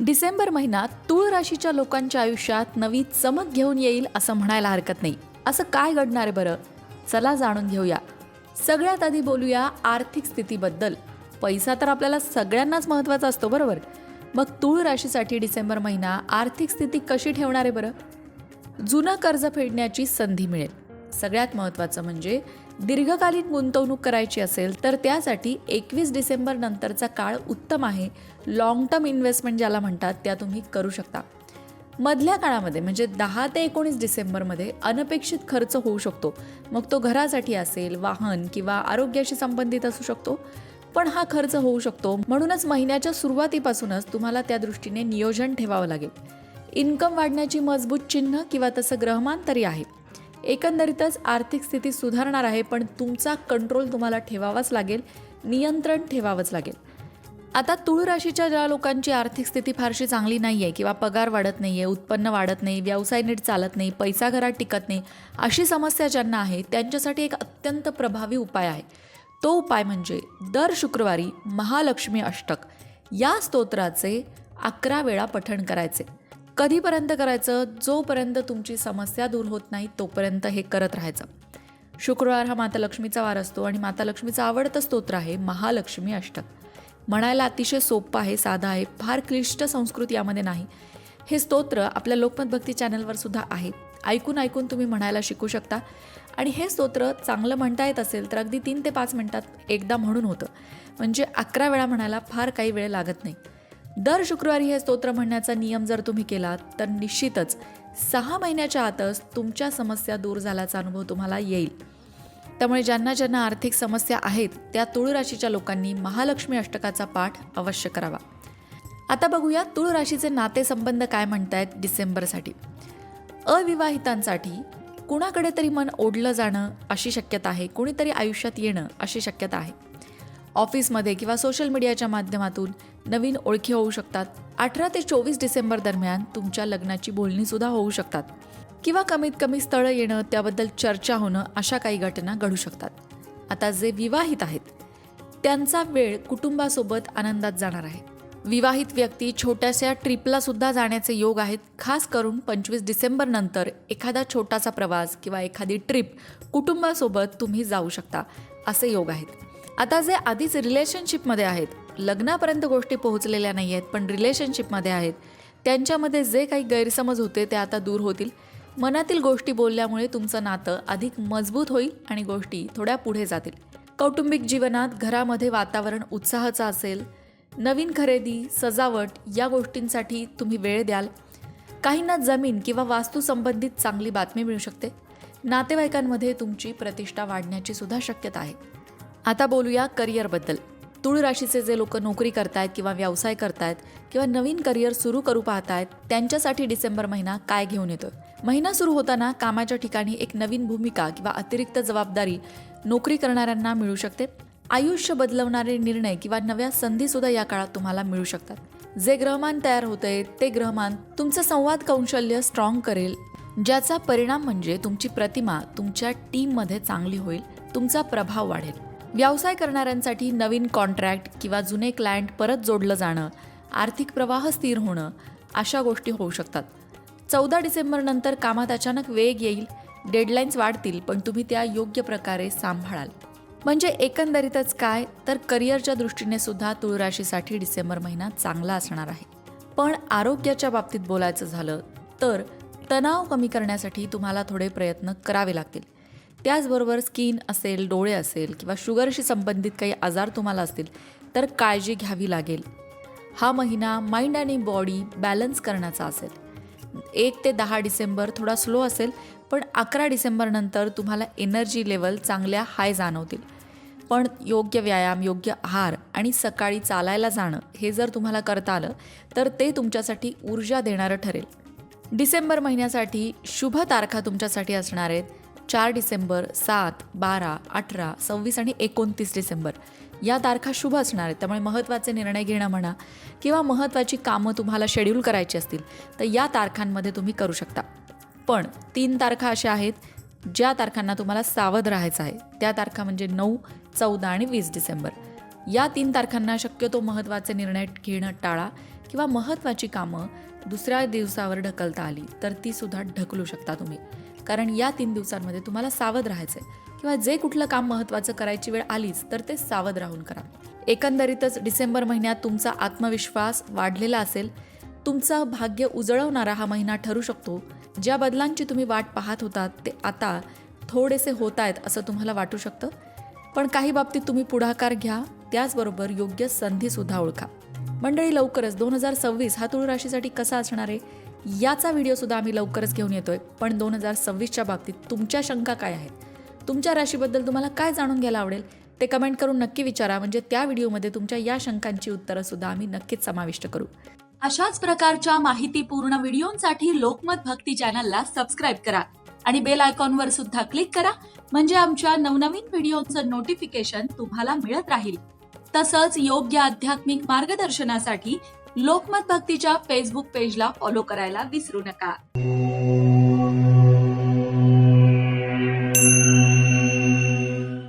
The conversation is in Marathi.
डिसेंबर महिना तूळ राशीच्या लोकांच्या आयुष्यात नवी चमक घेऊन येईल असं म्हणायला हरकत नाही. असं काय घडणार आहे बरं? चला जाणून घेऊया. सगळ्यात आधी बोलूया आर्थिक स्थितीबद्दल. पैसा तर आपल्याला सगळ्यांनाच महत्त्वाचा असतो, बरोबर? मग तूळ राशीसाठी डिसेंबर महिना आर्थिक स्थिती कशी ठेवणार आहे बरं? जुनं कर्ज फेडण्याची संधी मिळेल. सगळ्यात महत्त्वाचं म्हणजे दीर्घकालीन गुंतवणूक करायची असेल तर त्यासाठी 21 डिसेंबर नंतरचा काळ उत्तम आहे. लाँग टर्म इन्व्हेस्टमेंट ज्याला म्हणतात त्या तुम्ही करू शकता. मधल्या काळामध्ये म्हणजे 10 ते 19 डिसेंबरमध्ये अनपेक्षित खर्च होऊ शकतो. मग तो घरासाठी असेल, वाहन किंवा आरोग्याशी संबंधित असू शकतो. पण हा खर्च होऊ शकतो, म्हणूनच महिन्याच्या सुरुवातीपासूनच तुम्हाला त्या दृष्टीने नियोजन ठेवावं लागेल. इन्कम वाढण्याची मजबूत चिन्ह किंवा तसं ग्रहमान तरी आहे. एकंदरीतच आर्थिक स्थिती सुधारणार आहे, पण तुमचा कंट्रोल तुम्हाला ठेवावाच लागेल, नियंत्रण ठेवावंच लागेल. आता तूळ राशीच्या ज्या लोकांची आर्थिक स्थिती फारशी चांगली नाही आहे किंवा पगार वाढत नाही आहे, उत्पन्न वाढत नाही, व्यवसाय नीट चालत नाही, पैसा घरात टिकत नाही, अशी समस्या ज्यांना आहे त्यांच्यासाठी एक अत्यंत प्रभावी उपाय आहे. तो उपाय म्हणजे दर शुक्रवारी महालक्ष्मी अष्टक या स्तोत्राचे 11 वेळा पठण करायचे. कधीपर्यंत करायचं? जोपर्यंत तुमची समस्या दूर होत नाही तोपर्यंत हे करत राहायचं. शुक्रवार हा माता लक्ष्मीचा वार असतो आणि माता लक्ष्मीचं आवडतं स्तोत्र आहे महालक्ष्मी अष्टक. म्हणायला अतिशय सोपं आहे, साधं आहे, फार क्लिष्ट संस्कृत यामध्ये नाही. हे स्तोत्र आपल्या लोकमत भक्ती चॅनलवर सुद्धा आहे. ऐकून तुम्ही म्हणायला शिकू शकता. आणि हे स्तोत्र चांगलं म्हणता येत असेल तर अगदी 3 ते 5 मिनिटात एकदा म्हणून होतं. म्हणजे 11 वेळा म्हणायला फार काही वेळ लागत नाही. दर शुक्रवारी हे स्तोत्र म्हणण्याचा नियम जर तुम्ही केलात तर निश्चितच 6 महिन्याच्या आतच तुमच्या समस्या दूर झाल्याचा अनुभव तुम्हाला येईल. त्यामुळे ज्यांना आर्थिक समस्या आहेत त्या तूळ राशीच्या लोकांनी महालक्ष्मी अष्टकाचा पाठ अवश्य करावा. आता बघूया तूळ राशीचे नातेसंबंध काय म्हणतायत डिसेंबरसाठी. अविवाहितांसाठी कुणाकडे तरी मन ओढलं जाणं अशी शक्यता आहे. कोणीतरी आयुष्यात येणं अशी शक्यता आहे. ऑफिसमध्ये किंवा सोशल मीडियाच्या माध्यमातून नवीन ओळखी होऊ शकतात. 18 ते 24 डिसेंबर दरम्यान तुमच्या लग्नाची बोलणीसुद्धा होऊ शकतात किंवा कमीत कमी स्थळं येणं, त्याबद्दल चर्चा होणं, अशा काही घटना घडू शकतात. आता जे विवाहित आहेत त्यांचा वेळ कुटुंबासोबत आनंदात जाणार आहे. विवाहित व्यक्ती छोट्याशा ट्रिपला सुद्धा जाण्याचे योग आहेत. खास करून 25 डिसेंबर नंतर एखादा छोटासा प्रवास किंवा एखादी ट्रिप कुटुंबासोबत तुम्ही जाऊ शकता, असे योग आहेत. आता जे आधीच रिलेशनशिपमध्ये आहेत, लग्नापर्यंत गोष्टी पोहोचलेल्या नाही आहेत पण रिलेशनशिपमध्ये आहेत, त्यांच्यामध्ये जे काही गैरसमज होते ते आता दूर होतील. मनातील गोष्टी बोलल्यामुळे तुमचं नातं अधिक मजबूत होईल आणि गोष्टी थोड्या पुढे जातील. कौटुंबिक जीवनात घरामध्ये वातावरण उत्साहाचं असेल. नवीन खरेदी, सजावट या गोष्टींसाठी तुम्ही वेळ द्याल. काहींना जमीन किंवा वास्तू संबंधित चांगली बातमी मिळू शकते. नातेवाईकांमध्ये तुमची प्रतिष्ठा वाढण्याची सुद्धा शक्यता आहे. आता बोलूया करिअरबद्दल. तूळ राशीचे जे लोक नोकरी करतायत किंवा व्यवसाय करतायत किंवा नवीन करिअर सुरू करू पाहतायत त्यांच्यासाठी डिसेंबर महिना काय घेऊन येतो? महिना सुरू होताना कामाच्या ठिकाणी एक नवीन भूमिका किंवा अतिरिक्त जबाबदारी नोकरी करणाऱ्यांना मिळू शकते. आयुष्य बदलवणारे निर्णय किंवा नव्या संधीसुद्धा या काळात तुम्हाला मिळू शकतात. जे ग्रहमान तयार होतंय ते ग्रहमान तुमचं संवाद कौशल्य स्ट्रॉंग करेल, ज्याचा परिणाम म्हणजे तुमची प्रतिमा तुमच्या टीममध्ये चांगली होईल, तुमचा प्रभाव वाढेल. व्यवसाय करणाऱ्यांसाठी नवीन कॉन्ट्रॅक्ट किंवा जुने क्लायंट परत जोडलं जाणं, आर्थिक प्रवाह स्थिर होणं, अशा गोष्टी होऊ शकतात. 14 डिसेंबर नंतर कामात अचानक वेग येईल, डेडलाईन्स वाढतील, पण तुम्ही त्या योग्य प्रकारे सांभाळाल. म्हणजे एकंदरीतच काय तर करिअरच्या दृष्टीने सुद्धा तूळ राशीसाठी डिसेंबर महिना चांगला असणार आहे. पण आरोग्याच्या बाबतीत बोलायचं झालं तर तणाव कमी करण्यासाठी तुम्हाला थोडे प्रयत्न करावे लागतील. त्याचबरोबर स्किन असेल, डोळे असेल किंवा शुगरशी संबंधित काही आजार तुम्हाला असतील तर काळजी घ्यावी लागेल. हा महिना माइंड आणि बॉडी बॅलन्स करण्याचा असेल. 1 ते 10 डिसेंबर थोडा स्लो असेल, पण 11 डिसेंबर नंतर तुम्हाला एनर्जी लेवल चांगल्या हाय जाणवतील. पण योग्य व्यायाम, योग्य आहार आणि सकाळी चालायला जाणं हे जर तुम्हाला करता आलं तर ते तुमच्यासाठी ऊर्जा देणारं ठरेल. डिसेंबर महिन्यासाठी शुभ तारखा तुमच्यासाठी असणार आहेत 4 डिसेंबर, 7, 12, 18, 26 आणि 29 डिसेंबर या तारखा शुभ असणार आहेत. त्यामुळे महत्त्वाचे निर्णय घेणं म्हणा किंवा महत्त्वाची कामं तुम्हाला शेड्यूल करायची असतील तर या तारखांमध्ये तुम्ही करू शकता. पण 3 तारखा अशा आहेत ज्या तारखांना तुम्हाला सावध राहायचं आहे. त्या तारखा म्हणजे 9, 14 आणि 20 डिसेंबर. या 3 तारखांना शक्यतो महत्त्वाचे निर्णय घेणं टाळा किंवा महत्त्वाची कामं दुसऱ्या दिवसावर ढकलता आली तर ती सुद्धा ढकलू शकता तुम्ही. कारण या 3 दिवसांमध्ये तुम्हाला सावध राहायचं आहे किंवा जे कुठलं काम महत्त्वाचं करायची वेळ आलीच तर ते सावध राहून करा. एकंदरीतच डिसेंबर महिन्यात तुमचा आत्मविश्वास वाढलेला असेल. तुमचं भाग्य उजळवणारा हा महिना ठरू शकतो. ज्या बदलांची तुम्ही वाट पाहत होतात ते आता थोडेसे होत आहेत असं तुम्हाला वाटू शकतं. पण काही बाबतीत तुम्ही पुढाकार घ्या, त्याचबरोबर योग्य संधीसुद्धा ओळखा. मंडळी, लवकरच 2026 हा तुळ राशीसाठी कसा असणार आहे याचा व्हिडिओसुद्धा आम्ही लवकरच घेऊन येतोय. पण 2026च्या बाबतीत तुमच्या शंका काय आहेत, तुमच्या राशीबद्दल तुम्हाला काय जाणून घ्यायला आवडेल ते कमेंट करून नक्की विचारा. म्हणजे त्या व्हिडिओमध्ये तुमच्या या शंकांची उत्तरंसुद्धा आम्ही नक्कीच समाविष्ट करू. अशाच प्रकारच्या माहितीपूर्ण व्हिडिओंसाठी लोकमत भक्ती चॅनलला सबस्क्राईब करा आणि बेल आयकॉनवर सुद्धा क्लिक करा. म्हणजे आमच्या नवनवीन व्हिडिओचं नोटिफिकेशन तुम्हाला मिळत राहील. तसंच योग्य आध्यात्मिक मार्गदर्शनासाठी लोकमत भक्तीच्या फेसबुक पेजला फॉलो करायला विसरू नका.